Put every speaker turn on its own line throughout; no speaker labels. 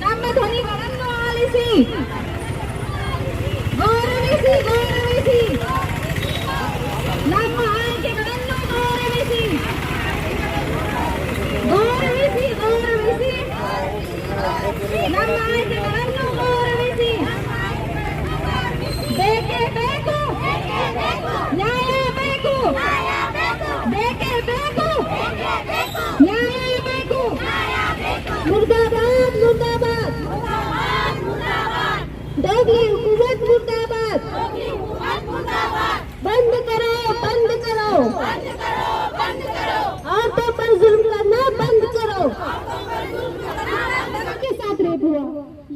ನಮ್ಮ ಧ್ವನಿಗಳನ್ನು ಆಲಿಸಿ, ಗೌರವಿಸಿ ಗೌರವಿಸಿ, ನಮ್ಮ ಆಯ್ಕೆಗಳನ್ನು ಗೌರವಿಸಿ, ಗೌರವಿಸಿ ಗೌರವಿಸಿ, ನಮ್ಮ ಆಯ್ಕೆಗಳನ್ನು ಗೌರವಿಸಿ. ಬೇಕೇ ಬೇಕು ನ್ಯಾಯ, ಬೇಕು ಬೇಕೇ ಬೇಕು ನ್ಯಾಯ, ಬೇಕು मुर्दाबाद मुर्दाबाद, दोगली हुकूमत मुर्दाबाद, बंद करो बंद करो, औरतों पर जुल्म करना बंद करो। के साथ रेप हुआ,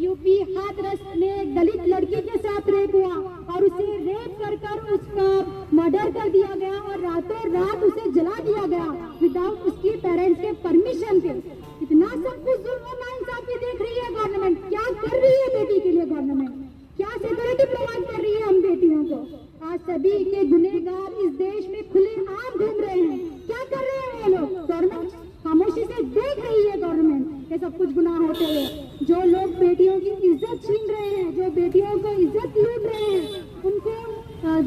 यूपी हाथरस में एक दलित लड़की के साथ रेप हुआ और उसे रेप कर उसका मर्डर कर दिया गया और रातों रात उसे जला दिया गया विदाउट उसकी पेरेंट्स के परमिशन के। इतना सब कुछ जुल्म और नाइंसाफी देख रही है गवर्नमेंट। क्या कर रही है बेटी के लिए गवर्नमेंट? क्या सिक्योरिटी प्रोवाइड कर रही है हम बेटियों को? आज सभी के गुनहगार इस देश में खुले आम घूम रहे हैं। क्या कर रहे हैं ये लोग? गवर्नमेंट खामोशी से देख रही है गवर्नमेंट ये सब कुछ गुनाह होते हुए। जो लोग बेटियों की इज्जत छीन रहे हैं, जो बेटियों को इज्जत लूट रहे हैं, उनको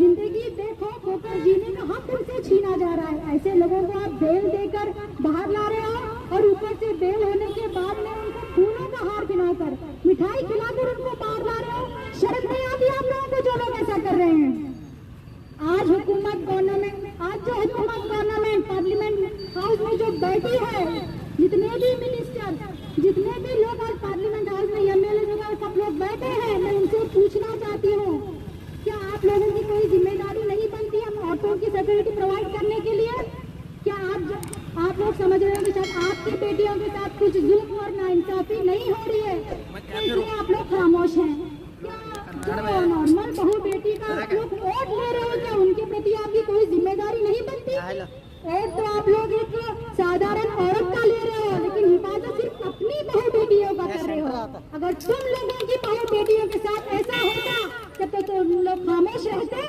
जिंदगी बेखौफ होकर जीने का हक उनसे छीना जा रहा है। ऐसे लोगों को आप बेल देकर बाहर ला रहे हो और ऊपर से बेल होने के बाद में उनको फूलों का हार खिलाकर, मिठाई खिलाकर उनको बाहर ला रहे हो। शर्म नहीं आती आप लोगों को जो लोग ऐसा कर रहे हैं? आज जो हुकूमत गवर्नमेंट पार्लियामेंट हाउस में जो बैठी है, जितने भी मिनिस्टर, जितने भी लोग आज पार्लियामेंट हाउस में एमएलए वगैरह सब लोग बैठे हैं, मैं उनसे पूछना चाहती हूँ, क्या आप लोगों की कोई जिम्मेदारी नहीं बनती हम औरतों की सिक्योरिटी प्रोवाइड करने के लिए? क्या आप लोग समझ रहे हो कि शायद आपकी बेटियों के साथ कुछ जुल्म और नाइंसाफी नहीं हो रही है, इसलिए आप लोग खामोश हैं? क्या जो नॉर्मल बहू बेटी का आप लोग वोट ले रहे हो, क्या उनके प्रति आपकी कोई जिम्मेदारी नहीं बनती? वोट तो आप लोग एक साधारण औरत का ले रहे हो, लेकिन हिफाजत सिर्फ अपनी बहू बेटियों का कर रहे हो। अगर तुम लोगों की बहू बेटियों के साथ ऐसा होता तब तो तुम लोग खामोश रहते?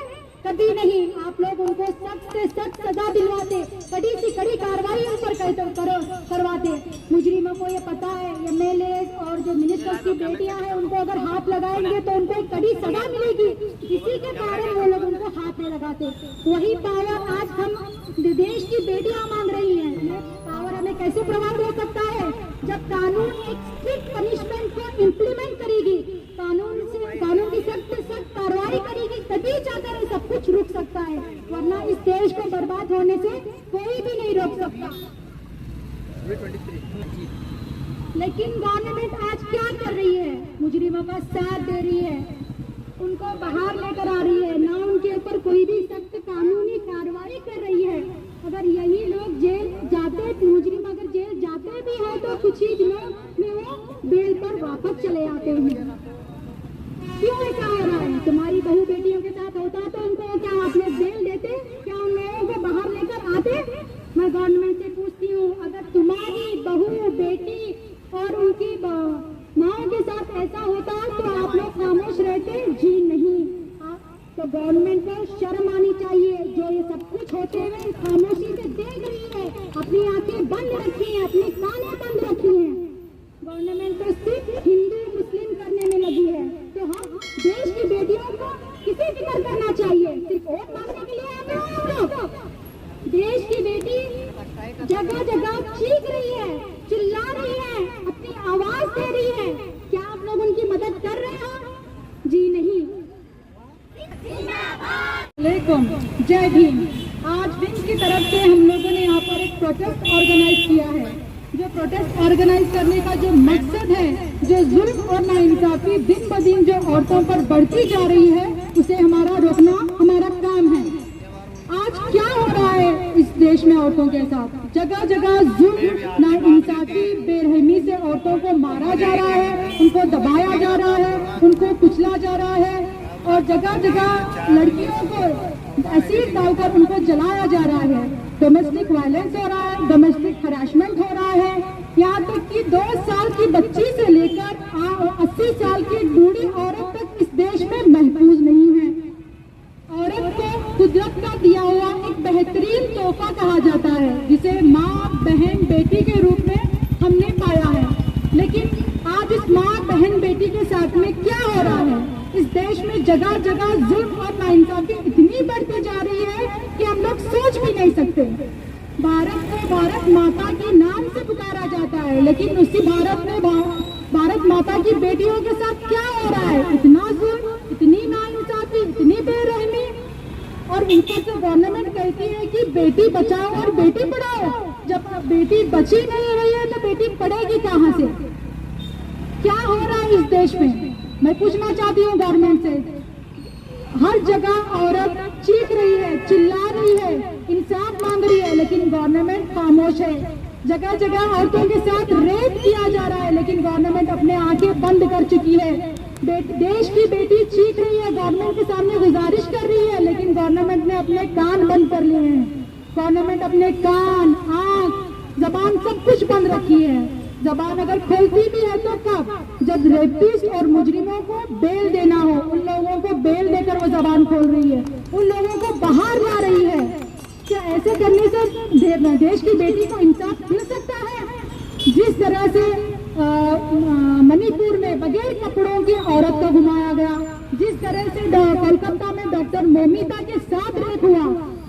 कभी नहीं। आप लोग उनको सख्त से सख्त सजा दिलवाते, कड़ी से कड़ी कार्रवाई उन पर करवाते। मुजरिमों को ये पता है एमएलए और जो मिनिस्टर्स की बेटियां हैं उनको अगर हाथ लगाएंगे तो उनको एक कड़ी सजा मिलेगी, इसी के कारण वो लोग उनको हाथ नहीं लगाते। वही पावर आज हम देश की बेटियां मांग रही हैं। पावर हमें कैसे प्रोवाइड हो सकता है? जब कानून एक स्ट्रिक्ट पनिशमेंट को इम्प्लीमेंट करेगी, कानून की सख्त से सख्त कार्रवाई करेगी, तभी जाकर ये सब कुछ रुक सकता है, वरना इस देश को बर्बाद होने से कोई भी नहीं रोक सकता। लेकिन गवर्नमेंट आज क्या कर रही है? मुजरिमों का साथ दे रही है, उनको बाहर लेकर आ रही है, ना उनके ऊपर कोई भी सख्त कानूनी कार्रवाई कर रही है। अगर यही लोग जेल जाते, मुजरिम अगर जेल जाते भी हैं तो कुछ ही दिनों में वो बेल पर वापस चले आते हैं। क्यों ऐसा हो रहा है? तुम्हारी बहू बेटियों के साथ होता तो उनको क्या आपने बेल देते? क्या उन लोगों को बाहर लेकर आते? मैं गवर्नमेंट से पूछती हूँ, अगर तुम्हारी बहू बेटी और उनकी माओ के साथ ऐसा होता तो आप लोग खामोश रहते? जी नहीं। तो गवर्नमेंट को शर्म आनी चाहिए, जो ये सब कुछ होते हुए खामोशी से देख रही है, अपनी आंखें बंद रखी है, अपनी कानें बंद रखी है। गवर्नमेंट तो सिर्फ हिंदू मुस्लिम करने में लगी है, तो हम देश की बेटियों को किसे फिक्र करना चाहिए? सिर्फ वोट मांगने के लिए आते हो हम लोग? देश की बेटी जगह जगह चीख रही है, चिल्ला रही है, अपनी आवाज दे रही है। क्या आप लोग उनकी मदद कर रहे हो? जी नहीं। जय भीम। आज विंग की तरफ से हम लोगों ने यहाँ पर एक प्रोटेस्ट ऑर्गेनाइज किया है। जो प्रोटेस्ट ऑर्गेनाइज करने का जो मकसद है, जो जुल्म और नाइंसाफी दिन ब दिन जो औरतों पर बढ़ती जा रही है, उसे हमारा रोकना हमारा काम है। आज क्या हो रहा है इस देश में औरतों के साथ? जगह जगह जुल्म, नाइंसाफी, बेरहमी से औरतों को मारा जा रहा है, उनको दबाया जा रहा है, उनको कुचला जा रहा है और जगह जगह लड़कियों को एसिड डालकर उनको जलाया जा रहा है। डोमेस्टिक वायलेंस हो रहा है, डोमेस्टिक हरासमेंट हो रहा है। यहाँ तक कि 2 साल की बच्ची से लेकर 80 साल की बूढ़ी औरत तक इस देश में महफूज नहीं है। औरत को कुदरत का कहा जाता है, जिसे माँ बहन बेटी के रूप में हमने पाया है। लेकिन आज इस माँ बहन बेटी के साथ में क्या हो रहा है? इस देश में जगह जगह जुल्म और नाइंसाफी इतनी बढ़ती जा रही है कि हम लोग सोच भी नहीं सकते। भारत को भारत माता के नाम से पुकारा जाता है, लेकिन उसी भारत में भारत माता की बेटियों के साथ क्या हो रहा है? इतना जुल्म, इतनी नाइंसाफी, इतनी बेरहमी, और ऊपर से गवर्नमेंट कहती है कि बेटी बचाओ और बेटी पढ़ाओ। जब बेटी बची नहीं रही है तो बेटी पढ़ेगी कहाँ से? क्या हो रहा है इस देश में? मैं पूछना चाहती हूँ गवर्नमेंट से। हर जगह औरत चीख रही है, चिल्ला रही है, इंसाफ मांग रही है, लेकिन गवर्नमेंट खामोश है। जगह जगह औरतों के साथ रेप किया जा रहा है, लेकिन गवर्नमेंट अपने आंखें बंद कर चुकी है। देश की बेटी चीख रही है, गवर्नमेंट के सामने गुजारिश कर रही है, लेकिन गवर्नमेंट ने अपने कान बंद कर लिए हैं। गवर्नमेंट अपने कान, आंख, जबान सब कुछ बंद रखी है। जबान अगर खोलती भी है तो कब? जब रेपिस्ट और मुजरिमों को बेल देना हो, उन लोगों को बेल देकर वो जबान खोल रही है, उन लोगों को बाहर ला रही है। क्या ऐसे करने से देश की बेटी को इंसाफ मिल सकता है? जिस तरह से मणिपुर में बगैर कपड़ों की औरत को घुमाया गया, जिस तरह से कोलकाता में डॉक्टर मोमिता के साथ रेप हुआ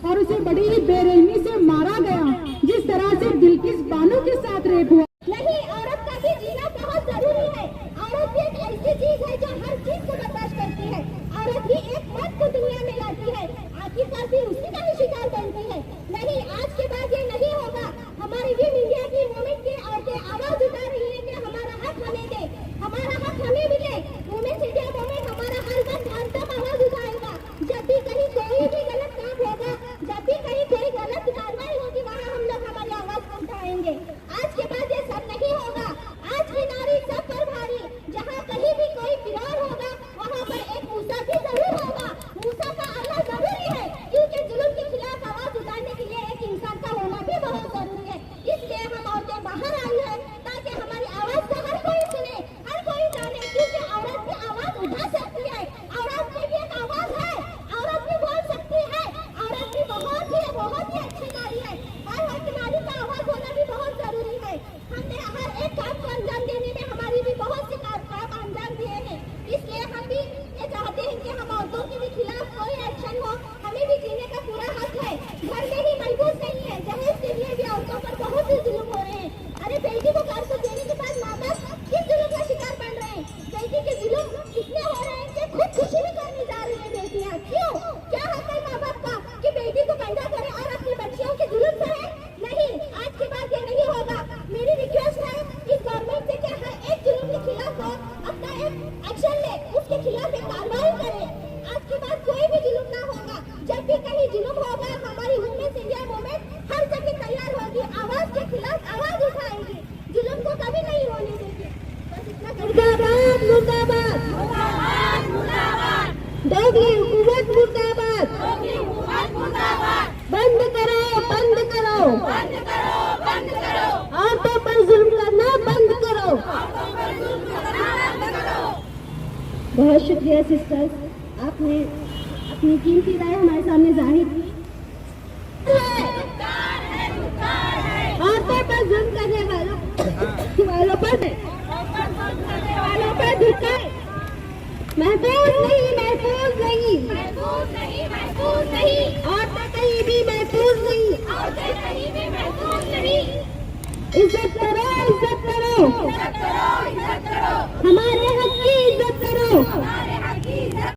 और उसे बड़ी ही बेरहमी से मारा गया, जिस तरह से बिल्किस बानो के साथ रेप हुआ।
नहीं, औरत का भी जीना बहुत जरूरी है। औरत एक ऐसी चीज है जो हर चीज को बर्दाश्त करती है। औरत भी एक मर्द को दुनिया में लाती है, आखिरकार भी उसी का ही शिकार बनती है। नहीं, आज के बाद ये नहीं होगा। हमारी विन इंडिया की वुमेन की औरतें आवाज उठा रही है कि हमारा हक हमें दे, हमारा हक हमें मिले। वुमेन इंडिया मूवमेंट हमारा हर वक्त अंतम आवाज उठाएगा। जब भी कहीं कोई भी गलत काम होगा, जब भी कहीं कोई गलत कार्रवाई होगी, वहाँ हम लोग हमारी आवाज उठाएंगे। आज के बाद ये सब नहीं होगा। आज की नारी सब पर भारी। जहाँ कहीं भी कोई विरोध होगा, वहाँ पर एक मूसा भी जरूर होगा। मूसा का आना जरूरी है, क्योंकि जुल्म के खिलाफ आवाज उठाने के लिए एक इंसान का होना भी बहुत जरूरी है। इसलिए हम औरतें बाहर आई है ताकि हमारी आवाज को हर कोई सुने, हर कोई जाने, क्योंकि औरत भी आवाज उठा सकती है। औरत में भी एक आवाज है, औरत भी बोल सकती है। औरत भी बहुत ही अच्छी नारी है। हर नारी का आवाज होना भी बहुत जरूरी है। हमने हर एक काम को अंजाम देने में हमारी भी बहुत सी काम अंजाम दिए हैं। इसलिए हम भी ये चाहते हैं कि हम औरतों के भी खिलाफ कोई एक्शन हो। हमें भी जीने का पूरा हक है। घर में ही महफूज नहीं है, दहेज के लिए भी औरतों पर बहुत ही जुल्म हो रहे हैं। अरे बेटी को घर से देने के बाद माँ बाप किस जुल्म का शिकार बन रहे हैं? बेटी के जुल्म इतने हो रहे हैं कि खुदकुशी भी करने जा रही है बेटियाँ। क्यों? क्या हक है माँ बाप का कि बेटी को पैदा करे और अपनी बच्चियों के जुल्म सहे? नहीं, आज के बाद ये नहीं होगा। मेरी रिक्वेस्ट है इस गवर्नमेंट से कि हर एक जुल्म के खिलाफ हो, अपना एक एक्शन ले, उसके खिलाफ एक कार्रवाई करे। आज के बाद कोई भी जुल्म ना होगा। जब भी कहीं जुल्म होगा, हमारी वुमेन इंडिया मूवमेंट हर जगह तैयार होगी, आवाज के खिलाफ आवाज उठाएगी, जुल्म को कभी नहीं होने देगी। बस इतना मुर्दाबाद, मुर्दाबाद, मुर्दाबाद, मुर्दाबाद, दोगली हुकूमत मुर्दाबाद, दोगली हुकूमत मुर्दाबाद, बंद करो, बंद करो, बंद करो, बंद करो, औरतों पर जुल्म करना बंद करो, औरतों पर जुल्म करना बंद करो। बहुत शुक्रिया सिस्टर्स, आपने अपनी कीमती राय हमारे सामने जाहिर की। औरतों पर जुल्म करने वालों पर धिक्कार। महफूज नहीं, महफूज